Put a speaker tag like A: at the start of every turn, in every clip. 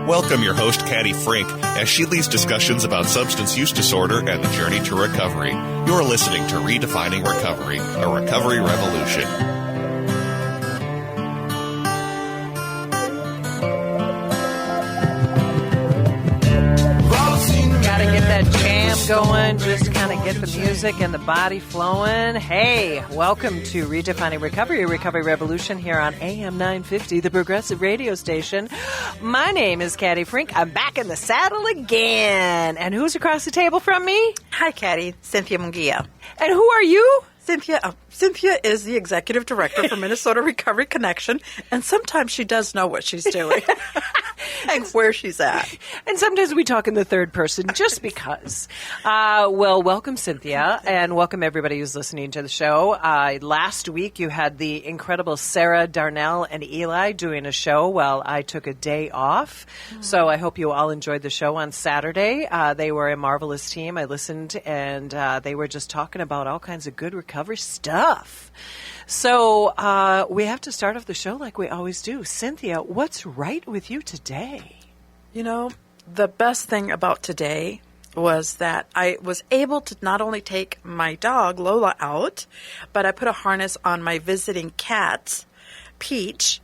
A: Welcome your host, Caddy Frink, as she leads discussions about substance use disorder and the journey to recovery. You're listening to Redefining Recovery, a recovery revolution.
B: Gotta get that jam going, just kind of get the music and the body flowing. Hey, welcome to Redefining Recovery, a recovery revolution here on AM 950, the progressive radio station. My name is Caddy Frink. I'm back in the saddle again. And who's across the table from me?
C: Hi, Caddy. Cynthia Mungia.
B: And who are you?
C: Cynthia is the executive director for Minnesota Recovery Connection, and sometimes she does know what she's doing and where she's at.
B: And sometimes we talk in the third person just because. Well, welcome, Cynthia, and welcome everybody who's listening to the show. Last week you had the incredible Sarah, Darnell, and Eli doing a show while I took a day off. So I hope you all enjoyed the show on Saturday. They were a marvelous team. I listened, and they were just talking about all kinds of good recovery stuff. So we have to start off the show like we always do. Cynthia, what's right with you today?
C: You know, the best thing about today was that I was able to not only take my dog, Lola, out, but I put a harness on my visiting cat, Peach,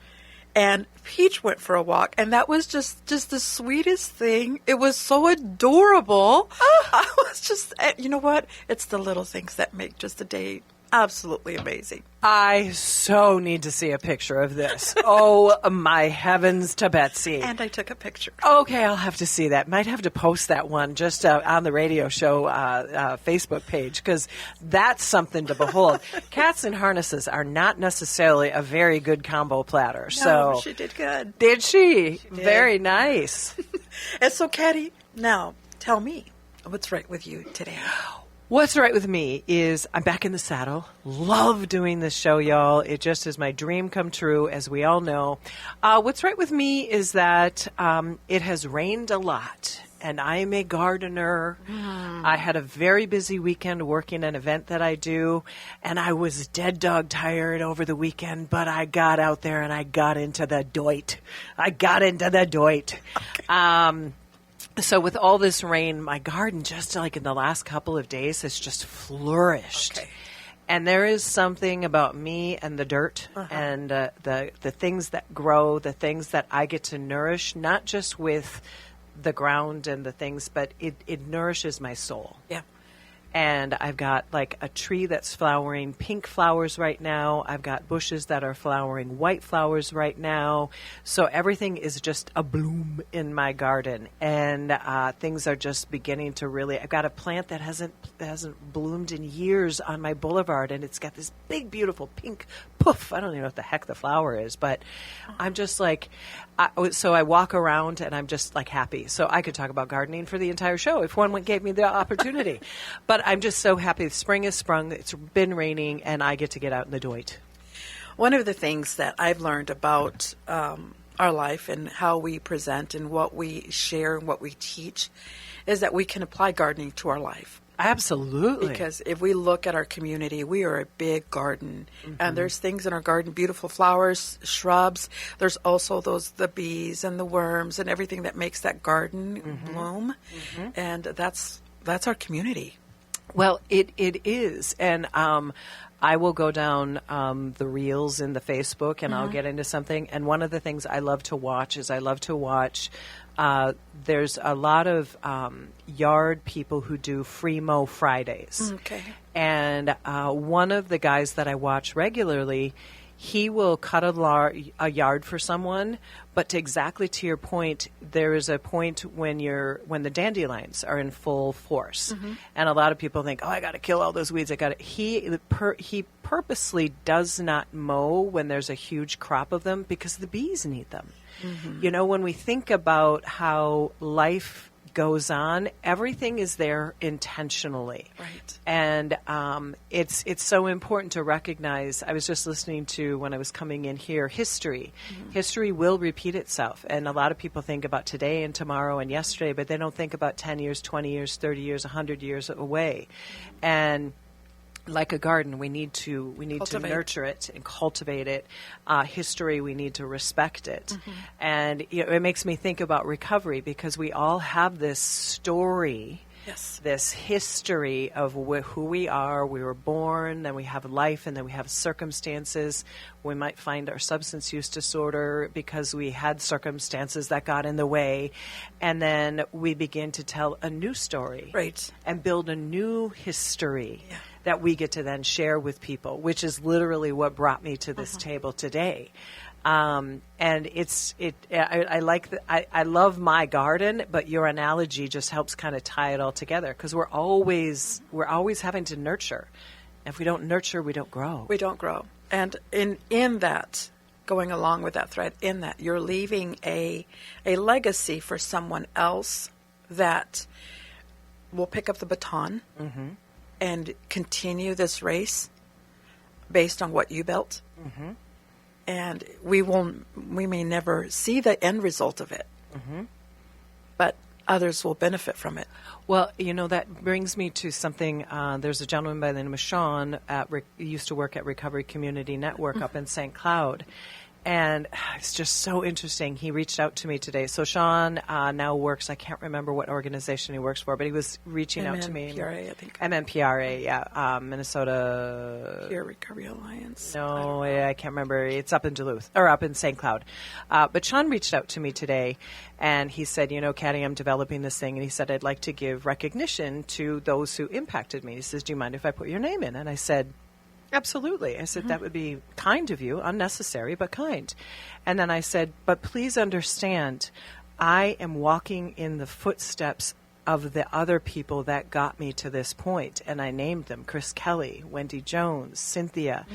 C: and Peach went for a walk, and that was just the sweetest thing. It was so adorable. I was just, you know what? It's the little things that make just the day absolutely amazing.
B: I so need to see a picture of this. Oh, my heavens to Betsy.
C: And I took a picture.
B: Okay, I'll have to see that. Might have to post that one just on the radio show Facebook page, because that's something to behold. Cats and harnesses are not necessarily a very good combo platter.
C: No, she did good.
B: Did she?
C: She did.
B: Very nice.
C: And so, Caddy, now tell me, what's right with you today?
B: What's right with me is I'm back in the saddle. Love doing this show, y'all. It just is my dream come true, as we all know. What's right with me is that it has rained a lot, and I'm a gardener. I had a very busy weekend working an event that I do, and I was dead dog tired over the weekend, but I got out there and I got into the doit. Okay. So with all this rain, my garden, just like in the last couple of days, has just flourished.
C: Okay.
B: And there is something about me and the dirt and the things that grow, the things that I get to nourish, not just with the ground and the things, but it nourishes my soul.
C: Yeah.
B: And I've got like a tree that's flowering pink flowers right now. I've got bushes that are flowering white flowers right now. So everything is just a bloom in my garden. And things are just beginning to really... I've got a plant that hasn't bloomed in years on my boulevard. And it's got this big, beautiful pink poof. I don't even know what the heck the flower is. But I'm just like... So I walk around and I'm just like happy. So I could talk about gardening for the entire show if one gave me the opportunity. But I'm just so happy. Spring has sprung. It's been raining, and I get to get out in the doit.
C: One of the things that I've learned about our life and how we present and what we share and what we teach is that we can apply gardening to our life.
B: Absolutely.
C: Because if we look at our community, we are a big garden. And there's things in our garden, beautiful flowers, shrubs. There's also the bees and the worms and everything that makes that garden bloom. And that's our community.
B: Well, it is. And I will go down the reels in the Facebook, and I'll get into something. And one of the things I love to watch is there's a lot of yard people who do free mow Fridays.
C: Okay.
B: And one of the guys that I watch regularly, he will cut a yard for someone, but exactly to your point, there is a point when the dandelions are in full force, and a lot of people think, "Oh, I got to kill all those weeds." He purposely does not mow when there's a huge crop of them because the bees need them. You know, when we think about how life goes on, everything is there intentionally.
C: Right.
B: And it's so important to recognize. I was just listening to, when I was coming in here, history. History will repeat itself. And a lot of people think about today and tomorrow and yesterday, but they don't think about 10 years, 20 years, 30 years, 100 years away. And like a garden, we need to
C: Cultivate.
B: nurture it and cultivate it. History, we need to respect it, and it makes me think about recovery, because we all have this story,
C: Yes.
B: this history of who we are. We were born, then we have life, and then we have circumstances. We might find our substance use disorder because we had circumstances that got in the way, and then we begin to tell a new story,
C: Right.
B: and build a new history.
C: Yeah.
B: That we get to then share with people, which is literally what brought me to this table today. And I love my garden, but your analogy just helps kind of tie it all together, because we're always having to nurture. If we don't nurture, we don't grow.
C: We don't grow. And in that, going along with that thread, in that you're leaving a legacy for someone else that will pick up the baton and continue this race based on what you built. And we may never see the end result of it, but others will benefit from it.
B: Well, that brings me to something. There's a gentleman by the name of Sean used to work at Recovery Community Network up in St. Cloud. And it's just so interesting. He reached out to me today. So Sean now works, I can't remember what organization he works for, but he was reaching out to me.
C: MMPRA, I think.
B: MMPRA, yeah. Minnesota.
C: Peer Recovery Alliance.
B: No, I can't remember. It's up in Duluth, or up in St. Cloud. But Sean reached out to me today, and he said, Caddy, I'm developing this thing. And he said, I'd like to give recognition to those who impacted me. He says, do you mind if I put your name in? And I said, absolutely. I said, that would be kind of you, unnecessary, but kind. And then I said, but please understand, I am walking in the footsteps of the other people that got me to this point. And I named them: Chris Kelly, Wendy Jones, Cynthia.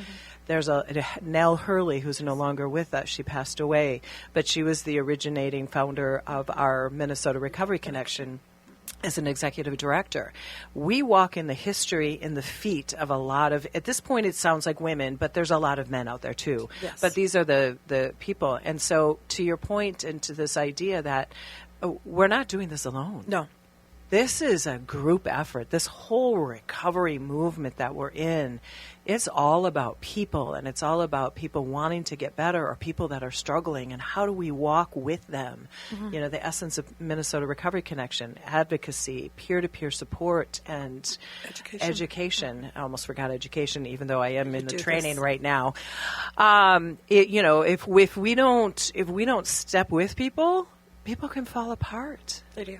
B: There's a Nell Hurley, who's no longer with us. She passed away, but she was the originating founder of our Minnesota Recovery Connection. As an executive director, we walk in the history, in the feet of a lot of, at this point it sounds like women, but there's a lot of men out there too.
C: Yes.
B: But these are the people. And so to your point, and to this idea that we're not doing this alone.
C: No.
B: This is a group effort. This whole recovery movement that we're in, it's all about people, and it's all about people wanting to get better, or people that are struggling, and how do we walk with them? The essence of Minnesota Recovery Connection: advocacy, peer-to-peer support, and education. I almost forgot education, even though I am in the training right now. If we don't step with people, people can fall apart.
C: They do.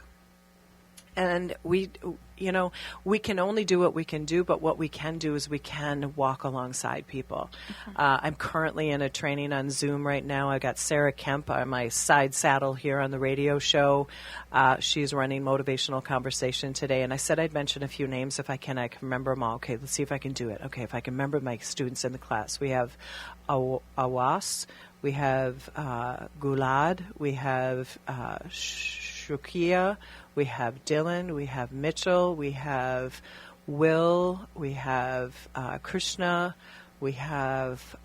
B: And we can only do what we can do, but what we can do is we can walk alongside people. I'm currently in a training on Zoom right now. I got Sarah Kemp on my side saddle here on the radio show. She's running Motivational Conversation today, and I said I'd mention a few names if I can. I can remember them all. Okay, let's see if I can do it. Okay, if I can remember my students in the class. We have Awas, we have Gulad, we have Shukia, we have Dylan, we have Mitchell, we have Will, we have Krishna, we have,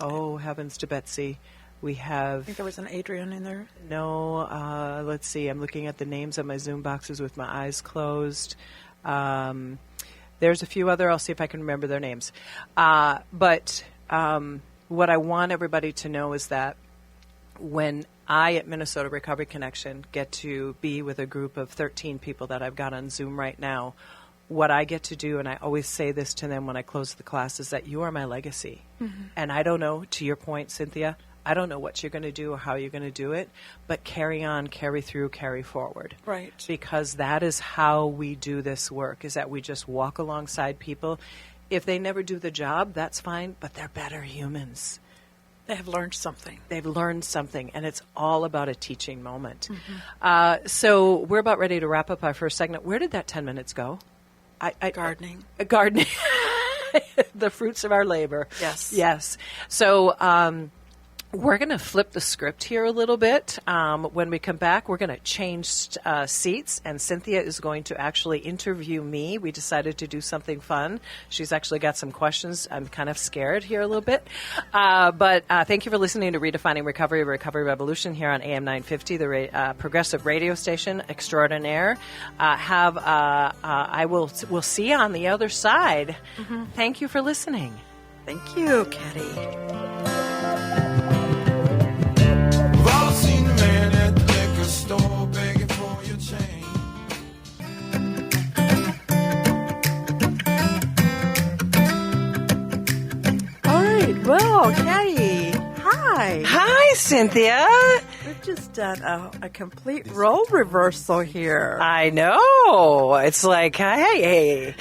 B: heavens to Betsy, we have...
C: I think there was an Adrian in there.
B: No, let's see, I'm looking at the names of my Zoom boxes with my eyes closed. There's a few other, I'll see if I can remember their names. But what I want everybody to know is that when I, at Minnesota Recovery Connection, get to be with a group of 13 people that I've got on Zoom right now, what I get to do, and I always say this to them when I close the class, is that you are my legacy. And I don't know, to your point, Cynthia, I don't know what you're going to do or how you're going to do it, but carry on, carry through, carry forward.
C: Right.
B: Because that is how we do this work, is that we just walk alongside people. If they never do the job, that's fine, but they're better humans.
C: They have learned something.
B: They've learned something, and it's all about a teaching moment. So we're about ready to wrap up our first segment. Where did that 10 minutes go?
C: Gardening.
B: Gardening. The fruits of our labor.
C: Yes.
B: Yes. So We're going to flip the script here a little bit. When we come back, we're going to change seats, and Cynthia is going to actually interview me. We decided to do something fun. She's actually got some questions. I'm kind of scared here a little bit. But thank you for listening to Redefining Recovery, Recovery Revolution here on AM 950, the progressive radio station extraordinaire. We'll see you on the other side. Mm-hmm. Thank you for listening.
C: Thank you, Caddy. Well, Caddy, hi.
B: Hi, Cynthia.
C: We've just done a complete role reversal here.
B: I know. It's like, hey.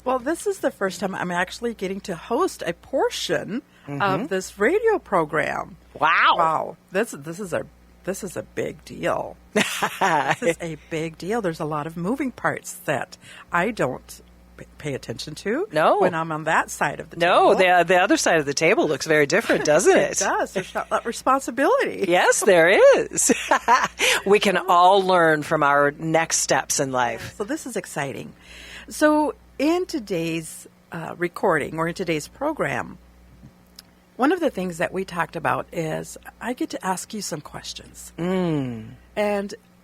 C: Well, this is the first time I'm actually getting to host a portion of this radio program.
B: Wow.
C: This is a big deal. This is a big deal. There's a lot of moving parts that I don't pay attention to when I'm on that side of the table.
B: No, the other side of the table looks very different, doesn't it?
C: It does. There's that responsibility.
B: Yes, there is. We can all learn from our next steps in life.
C: So this is exciting. So in today's recording, or in today's program, one of the things that we talked about is I get to ask you some questions. And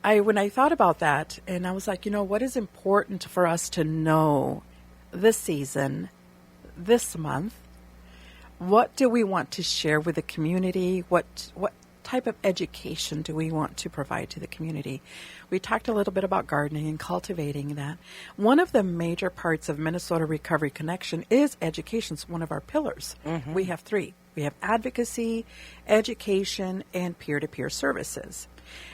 C: when I thought about that, and I was like, what is important for us to know this season, this month? What do we want to share with the community? What type of education do we want to provide to the community? We talked a little bit about gardening and cultivating that. One of the major parts of Minnesota Recovery Connection is education. It's one of our pillars. We have 3. We have advocacy, education, and peer-to-peer services.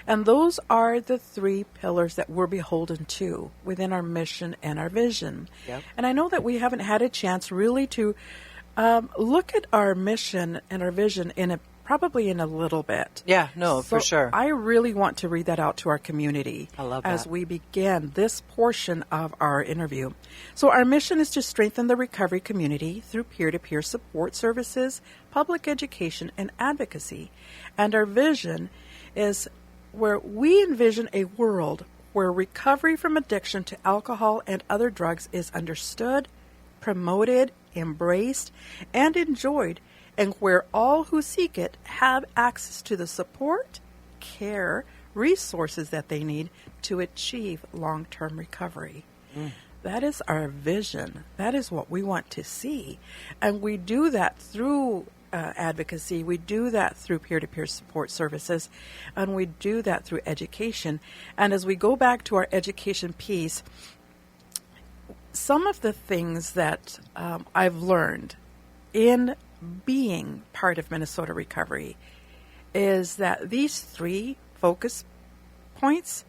C: And those are the 3 pillars that we're beholden to within our mission and our vision.
B: Yep.
C: And I know that we haven't had a chance really to look at our mission and our vision probably in a little bit.
B: Yeah, no, for sure.
C: I really want to read that out to our community.
B: I love
C: as
B: that.
C: we begin this portion of our interview. So our mission is to strengthen the recovery community through peer-to-peer support services, public education, and advocacy. And our vision is where we envision a world where recovery from addiction to alcohol and other drugs is understood, promoted, embraced, and enjoyed, and where all who seek it have access to the support, care, resources that they need to achieve long-term recovery. That is our vision. That is what we want to see. And we do that through advocacy. We do that through peer-to-peer support services, and we do that through education. And as we go back to our education piece, some of the things that I've learned in being part of Minnesota Recovery is that these 3 focus points,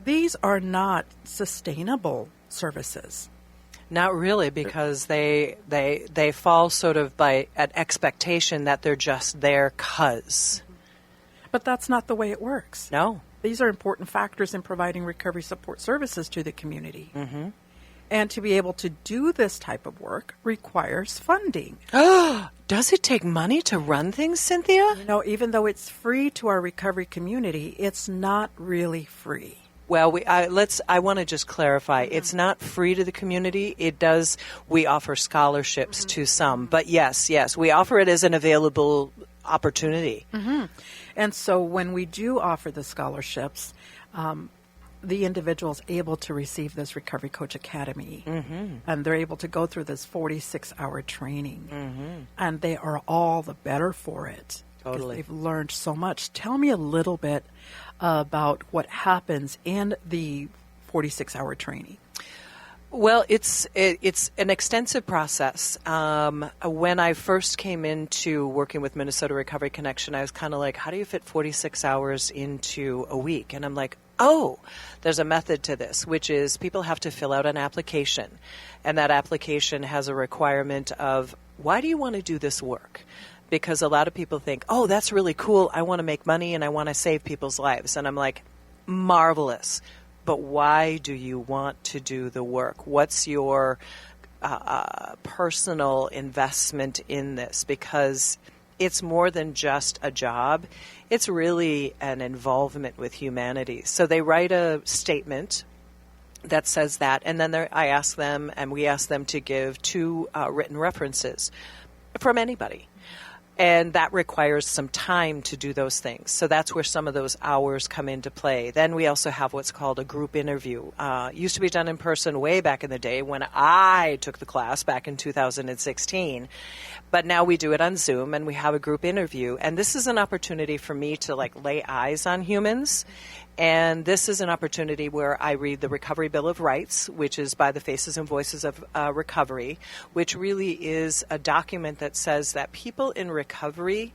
C: these are not sustainable services.
B: Not really, because they fall sort of by an expectation that they're just there 'cause.
C: But that's not the way it works.
B: No.
C: These are important factors in providing recovery support services to the community. And to be able to do this type of work requires funding.
B: Does it take money to run things, Cynthia?
C: Even though it's free to our recovery community, it's not really free.
B: Well, I want to just clarify. It's not free to the community. We offer scholarships to some, but yes, we offer it as an available opportunity.
C: And so when we do offer the scholarships, the individual's able to receive this Recovery Coach Academy, and they're able to go through this 46-hour training, and they are all the better for it.
B: Totally.
C: They've learned so much. Tell me a little bit about what happens in the 46-hour training.
B: Well, it's an extensive process. When I first came into working with Minnesota Recovery Connection, I was kind of like, how do you fit 46 hours into a week? And I'm like, oh, there's a method to this, which is people have to fill out an application. And that application has a requirement of, why do you want to do this work? Because a lot of people think, oh, that's really cool. I want to make money and I want to save people's lives. And I'm like, marvelous. But why do you want to do the work? What's your personal investment in this? Because it's more than just a job. It's really an involvement with humanity. So they write a statement that says that, and then I ask them, and we ask them to give 2 written references from anybody. And that requires some time to do those things. So that's where some of those hours come into play. Then we also have what's called a group interview. Used to be done in person way back in the day when I took the class back in 2016. But now we do it on Zoom, and we have a group interview. And this is an opportunity for me to lay eyes on humans. And this is an opportunity where I read the Recovery Bill of Rights, which is by the Faces and Voices of Recovery, which really is a document that says that people in recovery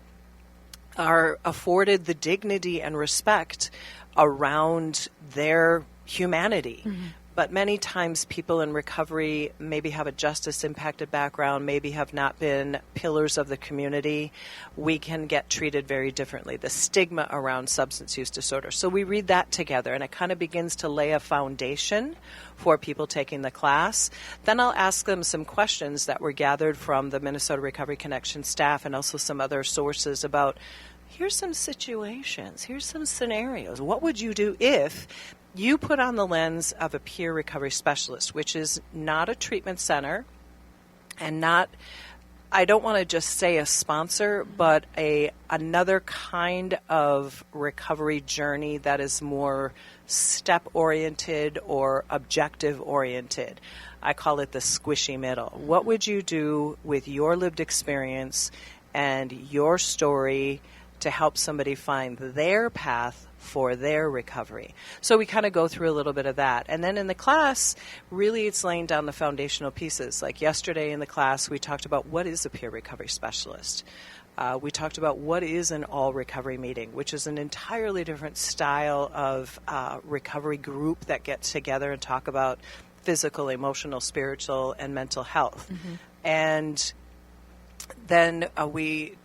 B: are afforded the dignity and respect around their humanity. Mm-hmm. But many times people in recovery maybe have a justice-impacted background, maybe have not been pillars of the community. We can get treated very differently, the stigma around substance use disorder. So we read that together, and it kind of begins to lay a foundation for people taking the class. Then I'll ask them some questions that were gathered from the Minnesota Recovery Connection staff and also some other sources about, here's some situations, here's some scenarios. What would you do if you put on the lens of a peer recovery specialist, which is not a treatment center and not, I don't want to just say a sponsor, but another kind of recovery journey that is more step-oriented or objective-oriented. I call it the squishy middle. What would you do with your lived experience and your story to help somebody find their path for their recovery? So we kind of go through a little bit of that. And then in the class, really it's laying down the foundational pieces. Like yesterday in the class, we talked about what is a peer recovery specialist. We talked about what is an all recovery meeting, which is an entirely different style of recovery group that gets together and talk about physical, emotional, spiritual, and mental health. Mm-hmm. And then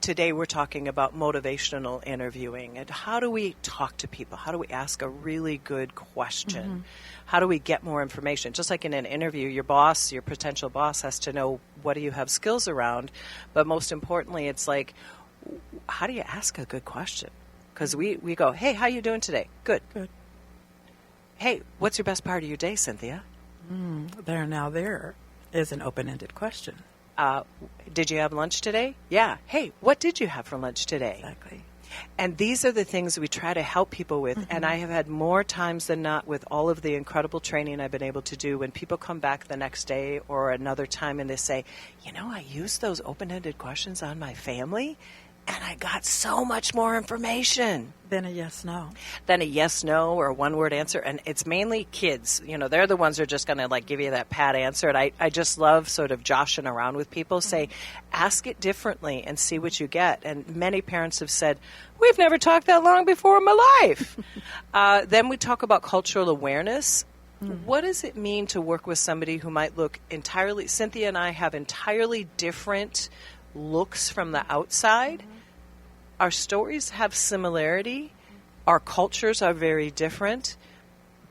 B: today we're talking about motivational interviewing and how do we talk to people? How do we ask a really good question? Mm-hmm. How do we get more information? Just like in an interview, your boss, your potential boss has to know what do you have skills around, but most importantly, it's like, how do you ask a good question? Because we go, hey, how you doing today? Good. Good. Hey, what's your best part of your day, Cynthia?
C: There is an open-ended question.
B: Did you have lunch today? Yeah. Hey, what did you have for lunch today?
C: Exactly.
B: And these are the things we try to help people with. Mm-hmm. And I have had more times than not with all of the incredible training I've been able to do when people come back the next day or another time and they say, I used those open-ended questions on my family and I got so much more information.
C: Than a yes-no.
B: Than a yes-no or a one-word answer. And it's mainly kids. They're the ones who are just going to give you that pat answer. And I just love sort of joshing around with people. Mm-hmm. Say, ask it differently and see what you get. And many parents have said, we've never talked that long before in my life. Then we talk about cultural awareness. Mm-hmm. What does it mean to work with somebody who might look entirely, Cynthia and I have entirely different looks from the outside. Mm-hmm. Our stories have similarity. Our cultures are very different.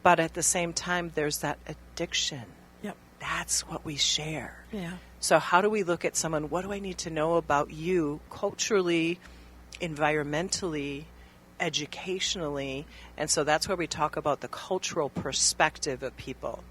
B: But at the same time, there's that addiction.
C: Yep.
B: That's what we share.
C: Yeah.
B: So how do we look at someone, what do I need to know about you culturally, environmentally, educationally? And so that's where we talk about the cultural perspective of people.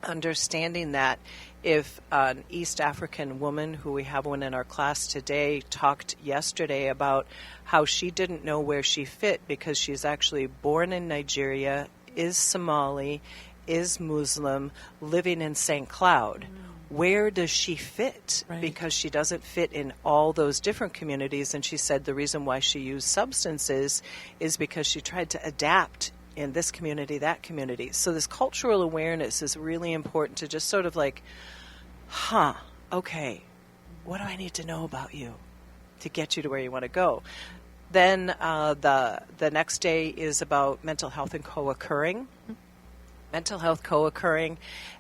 B: Understanding that if an East African woman, who we have one in our class today, talked yesterday about how she didn't know where she fit because she's actually born in Nigeria, is Somali, is Muslim, living in St. Cloud. Where does she fit?
C: Right.
B: Because she doesn't fit in all those different communities. And she said the reason why she used substances is because she tried to adapt in this community, that community. So this cultural awareness is really important to just sort of okay, what do I need to know about you to get you to where you want to go? Then the next day is about mental health and co-occurring. Mm-hmm. Mental health co-occurring.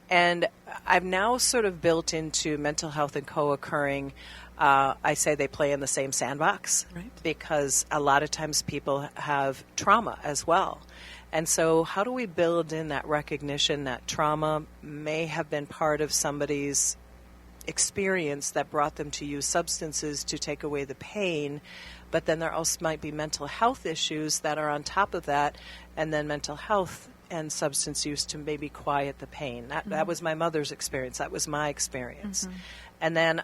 B: And I've now sort of built into mental health and co-occurring, I say they play in the same sandbox.
C: Right. Because
B: a lot of times people have trauma as well. And so how do we build in that recognition that trauma may have been part of somebody's experience that brought them to use substances to take away the pain, but then there also might be mental health issues that are on top of that, and then mental health and substance use to maybe quiet the pain. That was my mother's experience. That was my experience. And then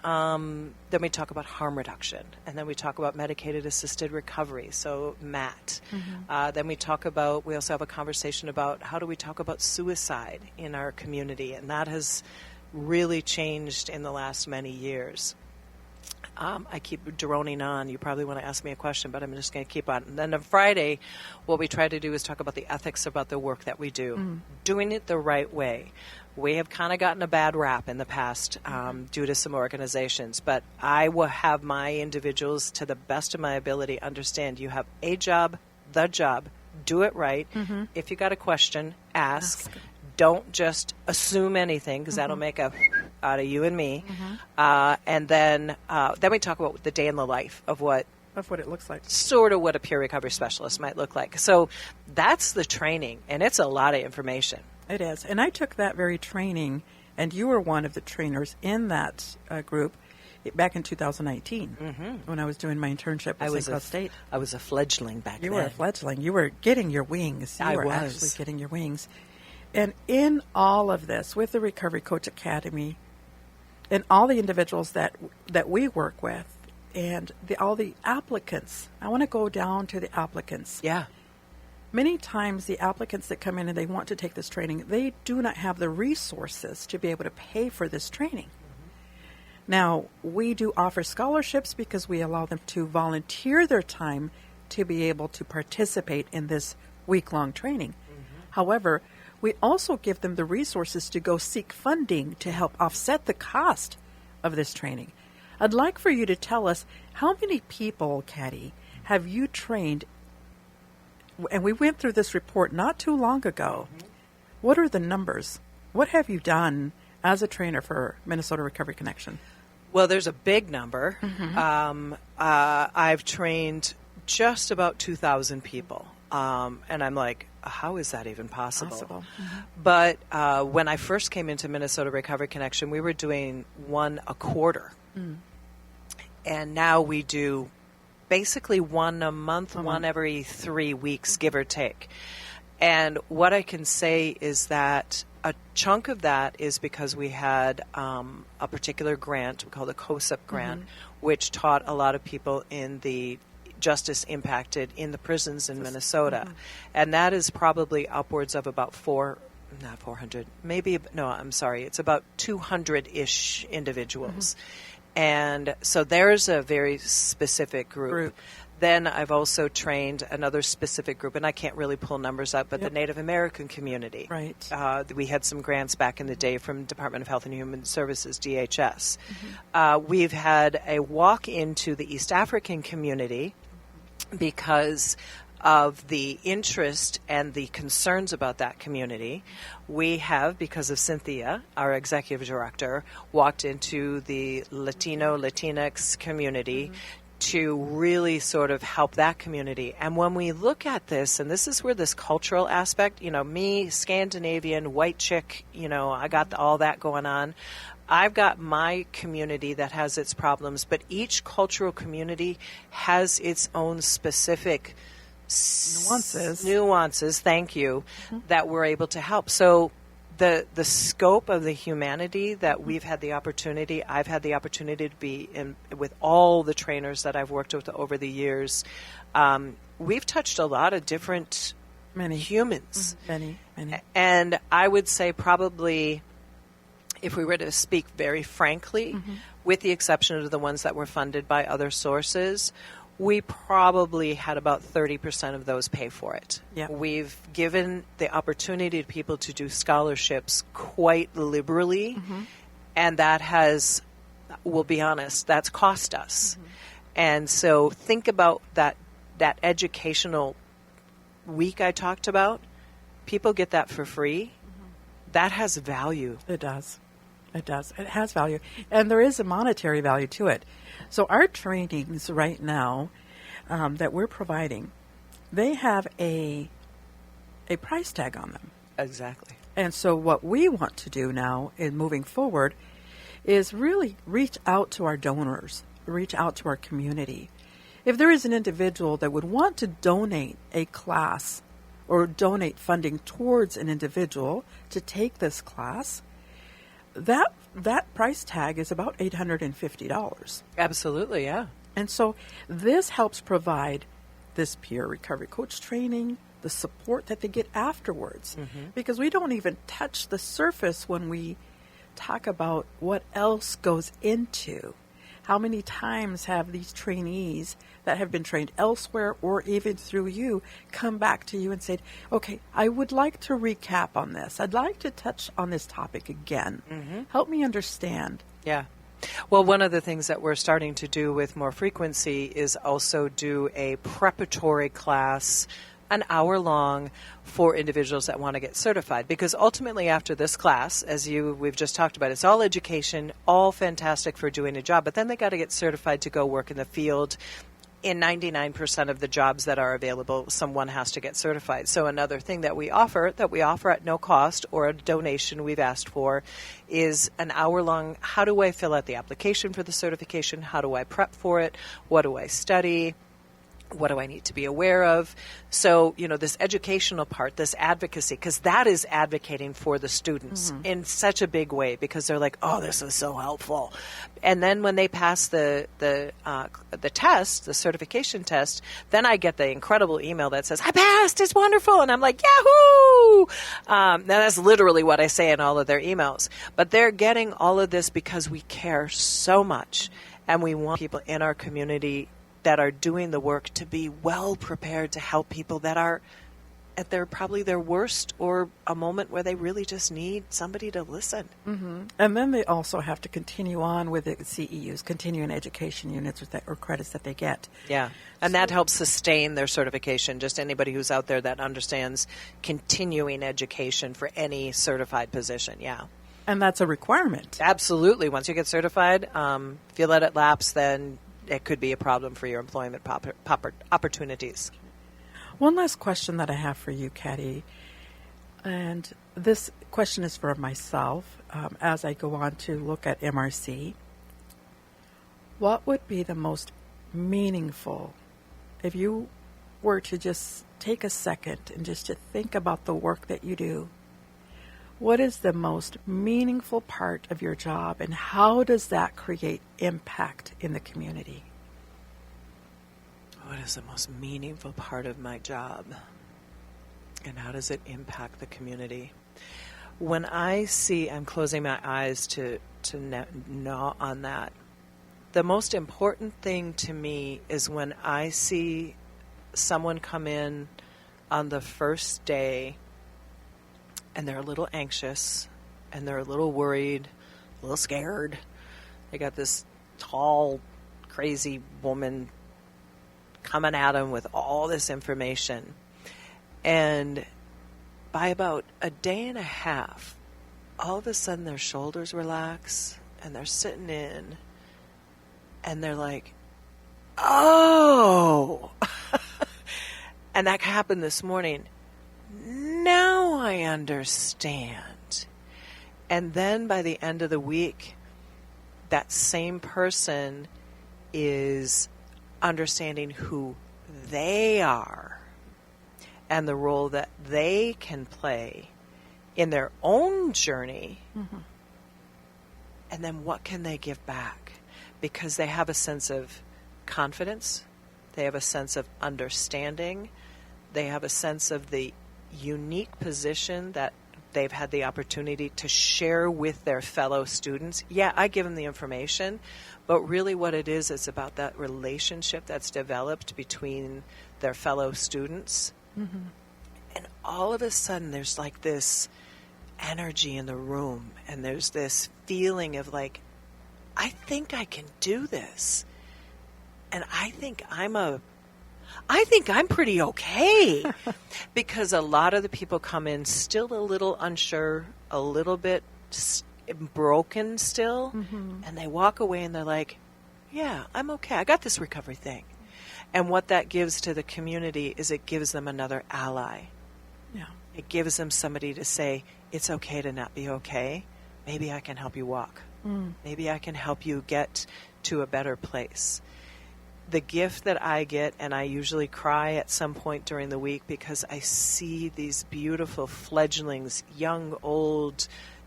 B: we talk about harm reduction, and then we talk about medicated assisted recovery, so MAT. Then we also have a conversation about how do we talk about suicide in our community, and that has really changed in the last many years. I keep droning on. You probably want to ask me a question, but I'm just going to keep on. And then on Friday, what we try to do is talk about the ethics about the work that we do, doing it the right way. We have kind of gotten a bad rap in the past due to some organizations, but I will have my individuals, to the best of my ability, understand you have a job, the job, do it right. If you got a question, ask. Don't just assume anything, because that'll make a out of you and me. And then we talk about the day in the life of what
C: it looks like.
B: Sort of what a peer recovery specialist might look like. So that's the training, and it's a lot of information.
C: It is. And I took that very training, and you were one of the trainers in that group back in 2019 when I was doing my internship at St. Cloud State.
B: I was a fledgling back then.
C: You were a fledgling. You were getting your wings.
B: I was
C: actually getting your wings. And in all of this, with the Recovery Coach Academy, and all the individuals that we work with, and all the applicants, I want to go down to the applicants.
B: Yeah.
C: Many times the applicants that come in and they want to take this training, they do not have the resources to be able to pay for this training. Now, we do offer scholarships because we allow them to volunteer their time to be able to participate in this week-long training. However, we also give them the resources to go seek funding to help offset the cost of this training. I'd like for you to tell us, how many people, Caddy, have you trained? And we went through this report not too long ago. What are the numbers? What have you done as a trainer for Minnesota Recovery Connection?
B: Well, there's a big number. I've trained just about 2,000 people. And I'm like, how is that even possible? But when I first came into Minnesota Recovery Connection, we were doing one a quarter. And now we do basically one a month, one every 3 weeks, give or take. And what I can say is that a chunk of that is because we had a particular grant, we call the COSEP grant, which taught a lot of people in the justice impacted in the prisons in Minnesota. And that is probably upwards of about 400, it's about 200-ish individuals. And so there's a very specific group. Then I've also trained another specific group, and I can't really pull numbers up, but the Native American community.
C: Right.
B: We had some grants back in the day from Department of Health and Human Services, DHS. We've had a walk into the East African community because of the interest and the concerns about that community. We have, because of Cynthia, our executive director, walked into the Latinx community to really sort of help that community. And when we look at this, and this is where this cultural aspect, me, Scandinavian, white chick, I got all that going on. I've got my community that has its problems, but each cultural community has its own specific nuances, thank you, that we're able to help. So the scope of the humanity that I've had the opportunity to be in with all the trainers that I've worked with over the years. We've touched a lot of different humans.
C: Many.
B: And I would say probably, if we were to speak very frankly, with the exception of the ones that were funded by other sources, we probably had about 30% of those pay for it. We've given the opportunity to people to do scholarships quite liberally, and that has, we'll be honest, that's cost us. And so think about that educational week I talked about. People get that for free. That has value.
C: It does. It has value. And there is a monetary value to it. So our trainings right now that we're providing, they have a price tag on them.
B: Exactly.
C: And so what we want to do now in moving forward is really reach out to our donors, reach out to our community. If there is an individual that would want to donate a class or donate funding towards an individual to take this class, that price tag is about $850.
B: Absolutely, yeah.
C: And so this helps provide this peer recovery coach training, the support that they get afterwards. Because we don't even touch the surface when we talk about what else goes into. How many times have these trainees that have been trained elsewhere or even through you come back to you and said, okay, I would like to recap on this. I'd like to touch on this topic again. Help me understand.
B: Yeah. Well, one of the things that we're starting to do with more frequency is also do a preparatory class, an hour long, for individuals that want to get certified. Because ultimately after this class, as we've just talked about, it's all education, all fantastic for doing a job, but then they got to get certified to go work in the field. In 99% of the jobs that are available, someone has to get certified. So another thing that we offer at no cost or a donation we've asked for is an hour-long, how do I fill out the application for the certification? How do I prep for it? What do I study? What do I need to be aware of? So, this educational part, this advocacy, because that is advocating for the students in such a big way, because they're like, oh, this is so helpful. And then when they pass the test, the certification test, then I get the incredible email that says, I passed, it's wonderful. And I'm like, yahoo! Now that's literally what I say in all of their emails. But they're getting all of this because we care so much, and we want people in our community that are doing the work to be well prepared to help people that are at probably their worst, or a moment where they really just need somebody to listen.
C: And then they also have to continue on with the CEUs, continuing education units or credits that they get.
B: Yeah, and that helps sustain their certification. Just anybody who's out there that understands continuing education for any certified position, yeah.
C: And that's a requirement.
B: Absolutely. Once you get certified, if you let it lapse, then it could be a problem for your employment opportunities.
C: One last question that I have for you, Caddy, and this question is for myself as I go on to look at MRC. What would be the most meaningful, if you were to just take a second and just to think about the work that you do, what is the most meaningful part of your job, and how does that create impact in the community?
B: What is the most meaningful part of my job, and how does it impact the community? When I see, I'm closing my eyes to gnaw on that. The most important thing to me is when I see someone come in on the first day and they're a little anxious, and they're a little worried, a little scared. They got this tall, crazy woman coming at them with all this information. And by about a day and a half, all of a sudden their shoulders relax, and they're sitting in, and they're like, oh! And that happened this morning. Now I understand. And then by the end of the week, that same person is understanding who they are and the role that they can play in their own journey. And then what can they give back? Because they have a sense of confidence. They have a sense of understanding. They have a sense of the unique position that they've had the opportunity to share with their fellow students. Yeah, I give them the information, but really what it is, it's about that relationship that's developed between their fellow students. And all of a sudden there's like this energy in the room, and there's this feeling of like, I think I can do this. And I think I'm pretty okay. Because a lot of the people come in still a little unsure, a little bit broken still, and they walk away and they're like, yeah, I'm okay. I got this recovery thing. And what that gives to the community is it gives them another ally.
C: Yeah.
B: It gives them somebody to say, it's okay to not be okay. Maybe I can help you walk. Maybe I can help you get to a better place. The gift that I get, and I usually cry at some point during the week because I see these beautiful fledglings, young, old,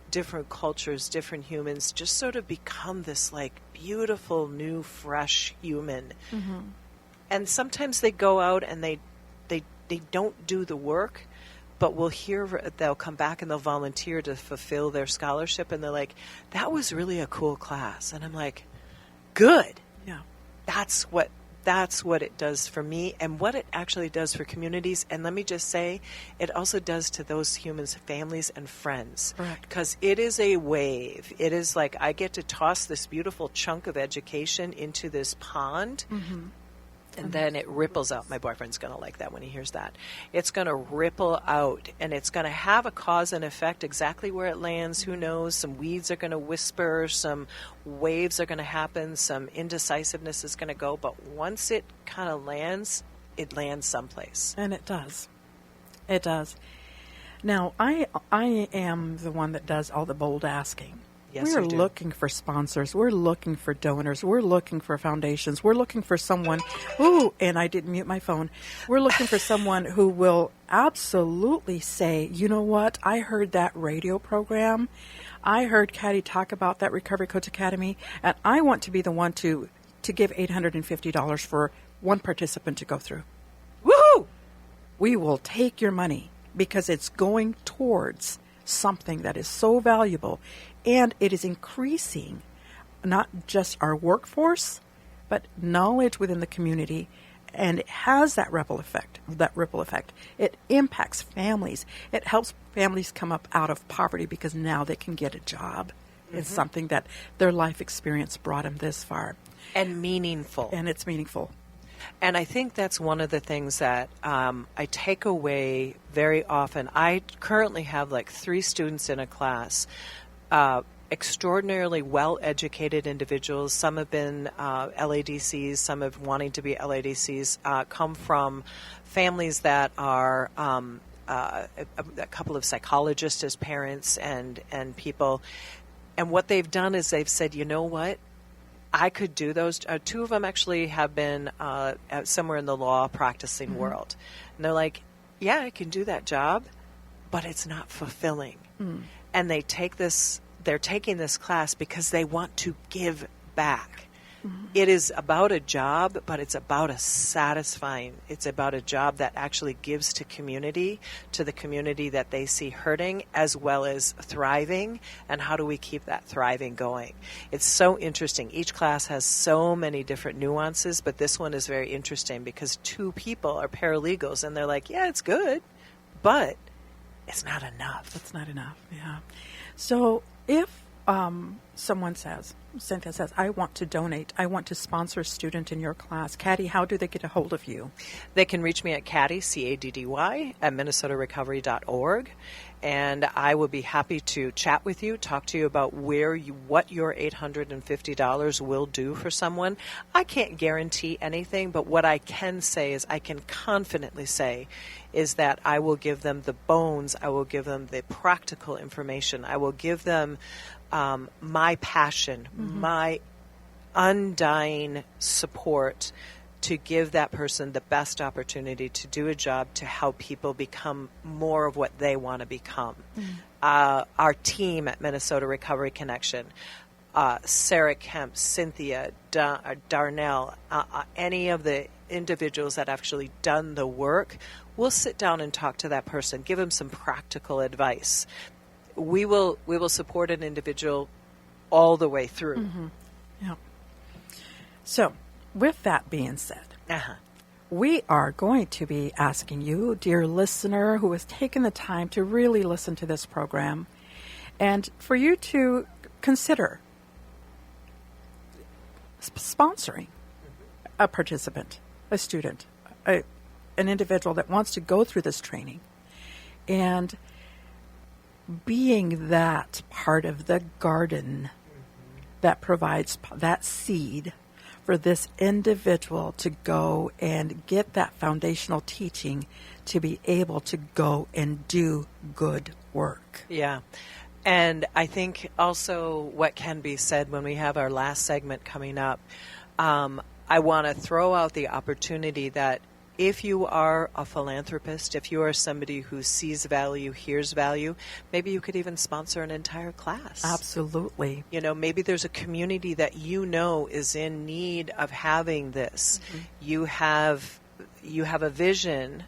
B: different cultures, different humans, just sort of become this like beautiful, new, fresh human. And sometimes they go out and they don't do the work, but they'll come back and they'll volunteer to fulfill their scholarship, and they're like, that was really a cool class. And I'm like, good.
C: Yeah.
B: That's what it does for me, and what it actually does for communities. And let me just say, it also does to those humans' families and friends.
C: Correct.
B: Because it is a wave. It is like I get to toss this beautiful chunk of education into this pond, and then it ripples out. My boyfriend's going to like that when he hears that. It's going to ripple out, and it's going to have a cause and effect exactly where it lands. Who knows? Some weeds are going to whisper, some waves are going to happen, some indecisiveness is going to go. But once it kind of lands, it lands someplace.
C: And it does. It does. Now, I am the one that does all the bold asking.
B: Yes,
C: We're
B: you do.
C: looking for sponsors. We're looking for donors. We're looking for foundations. We're looking for someone. Ooh, and I didn't mute my phone. We're looking for someone who will absolutely say, you know what? I heard that radio program. I heard Caddy talk about that Recovery Coach Academy, and I want to be the one to give $850 for one participant to go through.
B: Woohoo!
C: We will take your money because it's going towards something that is so valuable, and it is increasing not just our workforce, but knowledge within the community, and it has that ripple effect. It impacts families. It helps families come up out of poverty because now they can get a job. It's something that their life experience brought them this far.
B: And meaningful.
C: And it's meaningful.
B: And I think that's one of the things that I take away very often. I currently have like 3 students in a class, extraordinarily well-educated individuals. Some have been LADCs, some have wanting to be LADCs, come from families that are a couple of psychologists as parents and people. And what they've done is they've said, you know what? I could do those. 2 of them actually have been somewhere in the law practicing world. And they're like, yeah, I can do that job, but it's not fulfilling. And they're taking this class because they want to give back. It is about a job, but it's about it's about a job that actually gives to the community that they see hurting as well as thriving, and how do we keep that thriving going? It's so interesting. Each class has so many different nuances, but this one is very interesting because 2 people are paralegals, and they're like, yeah, it's good, but it's not enough.
C: It's not enough, yeah. So if someone says, Cynthia says, I want to donate, I want to sponsor a student in your class, Caddy, how do they get a hold of you?
B: They can reach me at Caddy, CADDY, at minnesotarecovery.org, and I will be happy to chat with you, talk to you about what your $850 will do for someone. I can't guarantee anything, but what I can say is I can confidently say is that I will give them the bones, I will give them the practical information, I will give them my passion, my undying support to give that person the best opportunity to do a job to help people become more of what they want to become. Our team at Minnesota Recovery Connection, Sarah Kemp, Cynthia, Darnell, any of the individuals that have actually done the work, we'll sit down and talk to that person, give them some practical advice. We will support an individual all the way through.
C: Yeah. So, with that being said, we are going to be asking you, dear listener, who has taken the time to really listen to this program, and for you to consider sponsoring a participant, a student, an individual that wants to go through this training, and being that part of the garden that provides that seed for this individual to go and get that foundational teaching to be able to go and do good work.
B: Yeah. And I think also what can be said when we have our last segment coming up, I want to throw out the opportunity that if you are a philanthropist, if you are somebody who sees value, hears value, maybe you could even sponsor an entire class.
C: Absolutely.
B: You know, maybe there's a community that you know is in need of having this. You have a vision.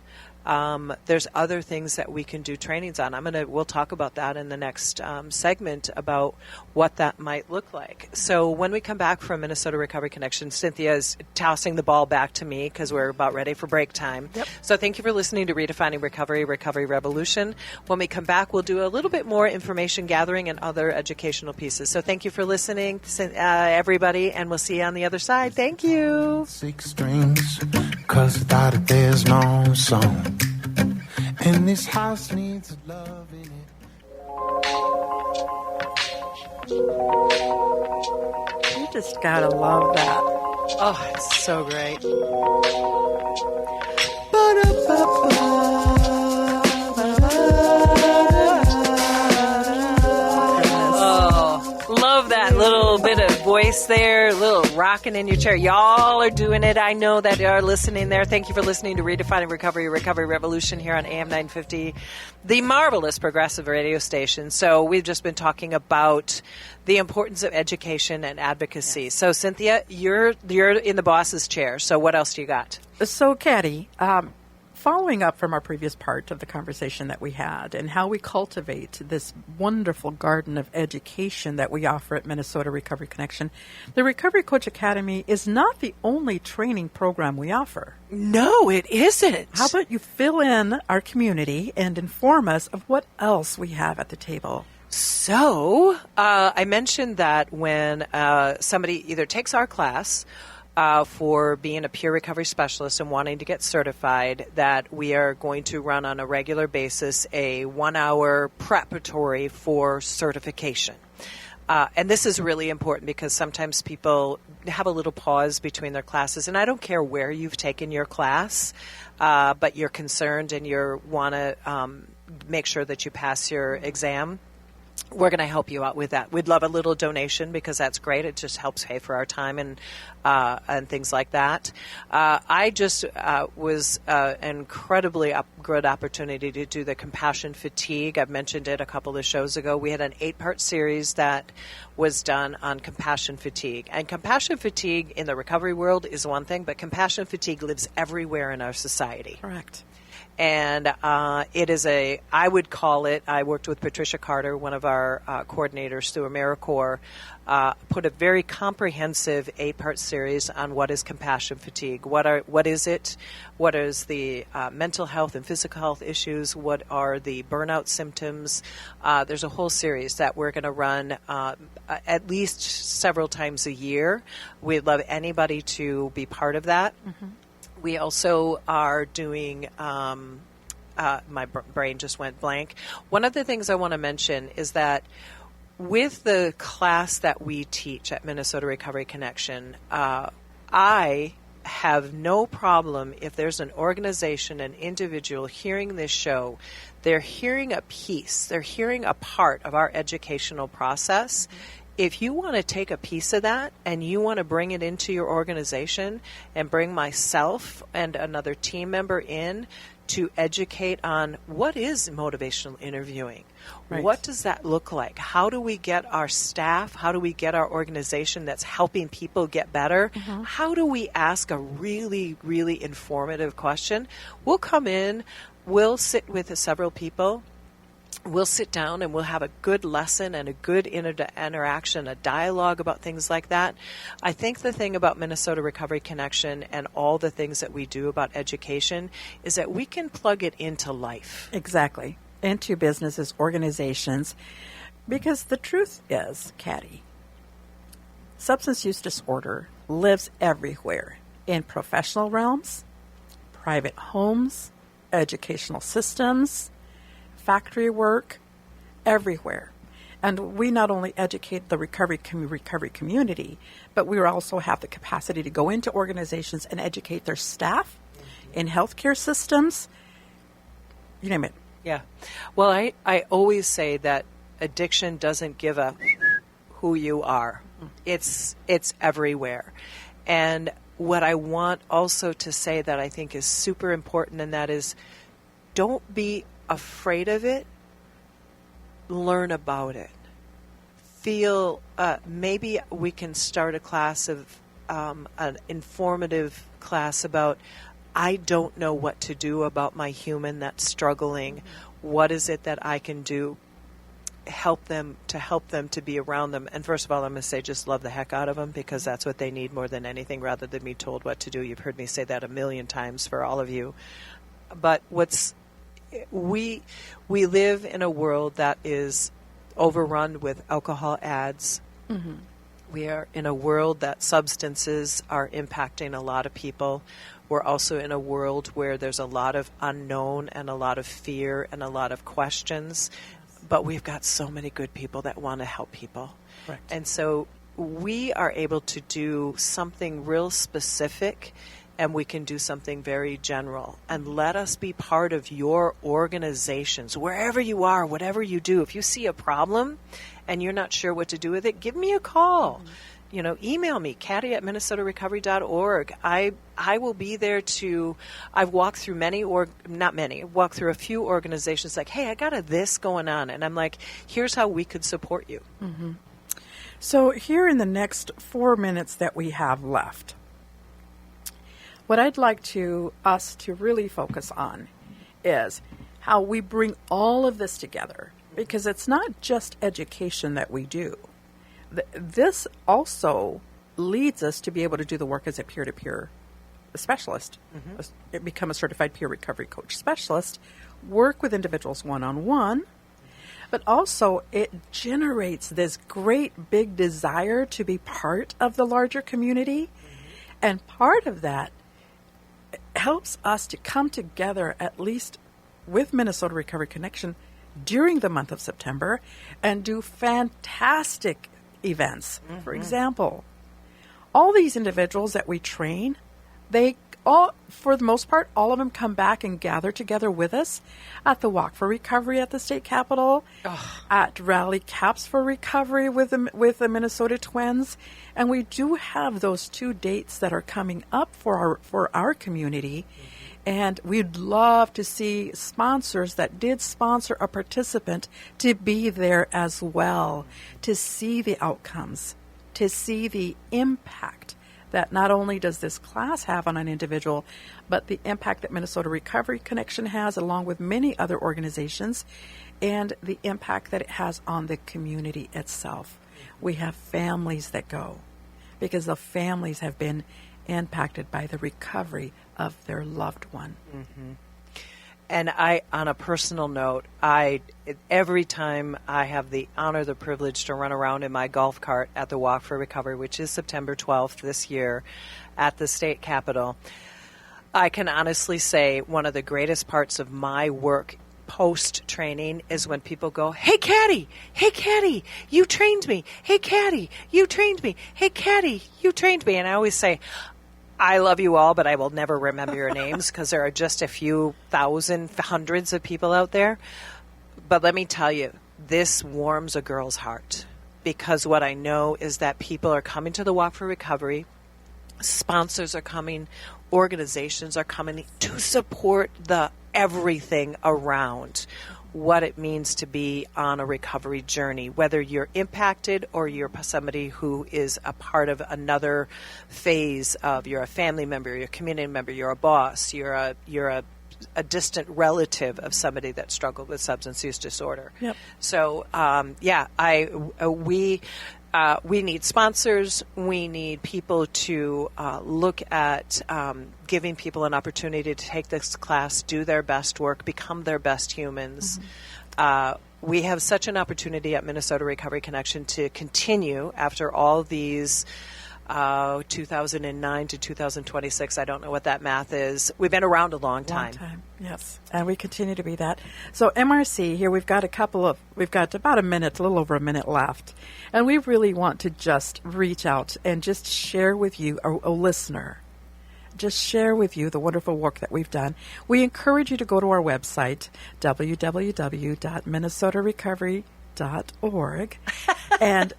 B: There's other things that we can do trainings on. We'll talk about that in the next segment about what that might look like. So when we come back from Minnesota Recovery Connection, Cynthia is tossing the ball back to me because we're about ready for break time.
C: Yep.
B: So thank you for listening to Redefining Recovery, Recovery Revolution. When we come back, we'll do a little bit more information gathering and other educational pieces. So thank you for listening, everybody, and we'll see you on the other side. Thank you.
D: 6 strings, 'cause without it there's no song. And this house needs love in it.
C: You just gotta love that.
B: Oh, it's so great. Love that little bit of voice there, a little rocking in your chair. Y'all are doing it. I know that you are listening there. Thank you for listening to Redefining Recovery, Recovery Revolution here on AM 950, the marvelous progressive radio station. So we've just been talking about the importance of education and advocacy. Yes. So Cynthia, you're in the boss's chair. So what else do you got?
C: So Caddy, following up from our previous part of the conversation that we had and how we cultivate this wonderful garden of education that we offer at Minnesota Recovery Connection, the Recovery Coach Academy is not the only training program we offer.
B: No, it isn't.
C: How about you fill in our community and inform us of what else we have at the table?
B: So I mentioned that when somebody either takes our class for being a peer recovery specialist and wanting to get certified, that we are going to run on a regular basis a 1-hour preparatory for certification. And this is really important because sometimes people have a little pause between their classes. And I don't care where you've taken your class, but you're concerned and you want to make sure that you pass your exam. We're going to help you out with that. We'd love a little donation because that's great. It just helps pay for our time and things like that. I just was an incredibly good opportunity to do the compassion fatigue. I've mentioned it a couple of shows ago. We had an 8-part series that was done on compassion fatigue. And compassion fatigue in the recovery world is one thing, but compassion fatigue lives everywhere in our society.
C: Correct.
B: And it is I would call it, I worked with Patricia Carter, one of our coordinators through AmeriCorps, put a very comprehensive 8-part series on what is compassion fatigue. What is it? What is the mental health and physical health issues? What are the burnout symptoms? There's a whole series that we're going to run at least several times a year. We'd love anybody to be part of that. Mm-hmm. We also are doing, my brain just went blank. One of the things I want to mention is that with the class that we teach at Minnesota Recovery Connection, I have no problem if there's an organization, an individual hearing this show, they're hearing a piece, they're hearing a part of our educational process. Mm-hmm. If you want to take a piece of that and you want to bring it into your organization and bring myself and another team member in to educate on what is motivational interviewing, right. What does that look like? How do we get our staff, how do we get our organization that's helping people get better? Mm-hmm. How do we ask a really, really informative question? We'll come in, we'll sit with several people. We'll sit down and we'll have a good lesson and a good interaction, a dialogue about things like that. I think the thing about Minnesota Recovery Connection and all the things that we do about education is that we can plug it into life.
C: Exactly. Into businesses, organizations. Because the truth is, Caddy, substance use disorder lives everywhere. In professional realms, private homes, educational systems, factory work, everywhere. And we not only educate the recovery community, but we also have the capacity to go into organizations and educate their staff in healthcare systems, you name it.
B: Yeah. Well, I always say that addiction doesn't give a who you are. It's everywhere. And what I want also to say that I think is super important, and that is, don't be afraid of it. Learn about it. Feel, maybe we can start a class of, an informative class about, I don't know what to do about my human that's struggling. What is it that I can do? Help them to be around them. And first of all, I'm going to say just love the heck out of them, because that's what they need more than anything, rather than be told what to do. You've heard me say that a million times for all of you. But we live in a world that is overrun with alcohol ads. Mm-hmm. We are in a world that substances are impacting a lot of people. We're also in a world where there's a lot of unknown and a lot of fear and a lot of questions. But we've got so many good people that want to help people. Right. And so we are able to do something real specific, and we can do something very general. And let us be part of your organizations, wherever you are, whatever you do. If you see a problem and you're not sure what to do with it, give me a call. Mm-hmm. Email me, Caddy@minnesotarecovery.org. I will be there I've walked through walked through a few organizations like, hey, I got this going on. And I'm like, here's how we could support you.
C: Mm-hmm. So here in the next 4 minutes that we have left, what I'd like us to really focus on is how we bring all of this together, because it's not just education that we do. This also leads us to be able to do the work as a peer-to-peer specialist, become a certified peer recovery coach specialist, work with individuals one-on-one, but also it generates this great big desire to be part of the larger community. And part of that helps us to come together, at least with Minnesota Recovery Connection, during the month of September and do fantastic events. Mm-hmm. For example, all these individuals that we train, they all, for the most part, all of them come back and gather together with us at the Walk for Recovery at the state capitol, at Rally Caps for Recovery with the Minnesota Twins. And we do have those 2 dates that are coming up for our community. And we'd love to see sponsors that did sponsor a participant to be there as well, to see the outcomes, to see the impact that not only does this class have on an individual, but the impact that Minnesota Recovery Connection has, along with many other organizations, and the impact that it has on the community itself. We have families that go, because the families have been impacted by the recovery of their loved one.
B: Mm-hmm. And on a personal note, every time I have the honor, the privilege to run around in my golf cart at the Walk for Recovery, which is September 12th this year at the state capitol, I can honestly say one of the greatest parts of my work post-training is when people go, hey, Caddy, you trained me. Hey, Caddy, you trained me. Hey, Caddy, you trained me. And I always say, I love you all, but I will never remember your names, because there are just a few thousand, hundreds of people out there. But let me tell you, this warms a girl's heart, because what I know is that people are coming to the Walk for Recovery, sponsors are coming, organizations are coming to support the everything around what it means to be on a recovery journey, whether you're impacted or you're somebody who is a part of another phase of, you're a family member, you're a community member, you're a boss, you're a distant relative of somebody that struggled with substance use disorder. Yep. So, we need sponsors. We need people to look at giving people an opportunity to take this class, do their best work, become their best humans. Mm-hmm. We have such an opportunity at Minnesota Recovery Connection to continue after all these 2009 to 2026. I don't know what that math is. We've been around a long time.
C: Yes. And we continue to be that. So MRC here, we've got about a little over a minute left. And we really want to just reach out and just share with you, a listener, just share with you the wonderful work that we've done. We encourage you to go to our website, www.minnesotarecovery.org. redefining.org. And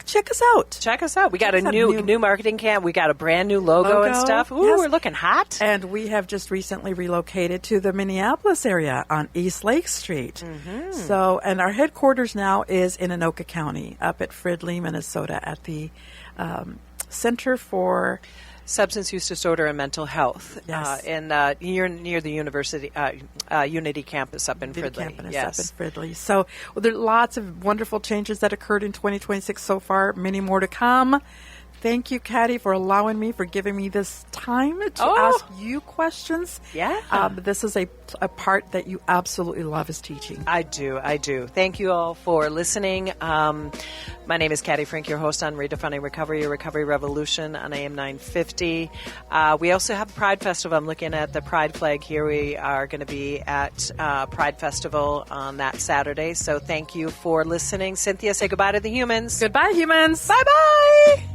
C: check us out.
B: Check us out. We got
C: Check
B: a
C: us out.
B: new marketing camp. We got a brand new logo and stuff. Ooh,
C: yes.
B: we're looking hot.
C: And we have just recently relocated to the Minneapolis area on East Lake Street.
B: Mm-hmm.
C: So, and our headquarters now is in Anoka County, up at Fridley, Minnesota, at the Center for
B: Substance use disorder and mental health.
C: Yes.
B: You're near the university Unity campus up in Fridley.
C: Campus
B: Yes.
C: up in Fridley. So there are lots of wonderful changes that occurred in 2026 so far. Many more to come. Thank you, Caddy, for giving me this time to ask you questions.
B: Yeah.
C: This is a part that you absolutely love is teaching.
B: I do. Thank you all for listening. My name is Caddy Frink, your host on Redefining Recovery, your Recovery Revolution on AM 950. We also have Pride Festival. I'm looking at the Pride flag here. We are going to be at Pride Festival on that Saturday. So thank you for listening. Cynthia, say goodbye to the humans.
C: Goodbye, humans.
B: Bye-bye.